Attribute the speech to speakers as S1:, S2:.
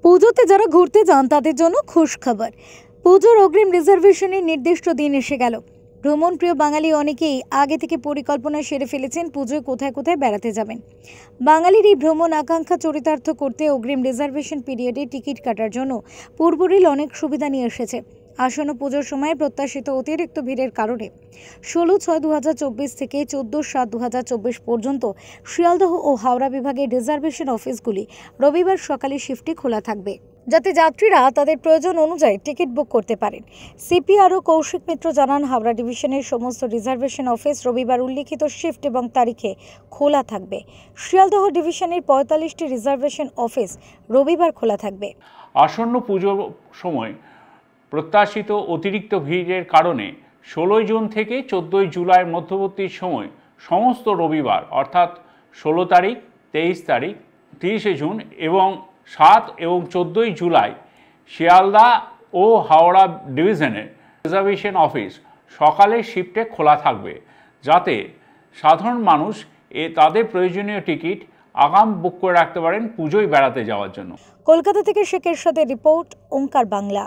S1: পুজোতে যারা ঘুরতে যান তাদের জন্য খুশ খবর। পুজোর অগ্রিম রিজার্ভেশনের নির্দিষ্ট দিন এসে গেল। ভ্রমণ প্রিয় বাঙালি অনেকেই আগে থেকে পরিকল্পনা সেরে ফেলেছেন পুজোয় কোথায় কোথায় বেড়াতে যাবেন। বাঙালির এই ভ্রমণ আকাঙ্ক্ষা চরিতার্থ করতে অগ্রিম রিজার্ভেশন পিরিয়ডে টিকিট কাটার জন্য পূর্বরিল অনেক সুবিধা নিয়ে এসেছে। আসন্ন পুজোর সময় প্রত্যাশিত অতিরিক্ত ভিড়ের কারণে 16/6/2024 থেকে 14/7/2024 পর্যন্ত শিয়ালদহ ও হাওড়া বিভাগের রিজার্ভেশন অফিসগুলি রবিবার সকালে শিফটে খোলা থাকবে, যাতে যাত্রীরা তাদের প্রয়োজন অনুযায়ী টিকিট বুক করতে পারেন। সিপিআরও কৌশিক মিত্র জানান, হাওড়া ডিভিশনের সমস্ত রিজার্ভেশন অফিস রবিবার উল্লিখিত শিফট এবং তারিখে খোলা থাকবে। শিয়ালদহ ডিভিশনের 45টি রিজার্ভেশন অফিস রবিবার খোলা থাকবে।
S2: আসন্ন পুজোর সময় প্রত্যাশিত অতিরিক্ত ভিড়ের কারণে 16 জুন থেকে 14 জুলাইয়ের মধ্যবর্তী সময় সমস্ত রবিবার অর্থাৎ 16 তারিখ, 23 তারিখ, 30 জুন এবং 7 এবং 14 জুলাই শিয়ালদা ও হাওড়া ডিভিশনের রিজার্ভেশন অফিস সকালের শিফটে খোলা থাকবে, যাতে সাধারণ মানুষ তাদের প্রয়োজনীয় টিকিট আগাম বুক করে রাখতে পারেন পুজোয় বেড়াতে যাওয়ার জন্য।
S1: কলকাতা থেকে শেখ এরশাদের রিপোর্ট, ওঙ্কার বাংলা।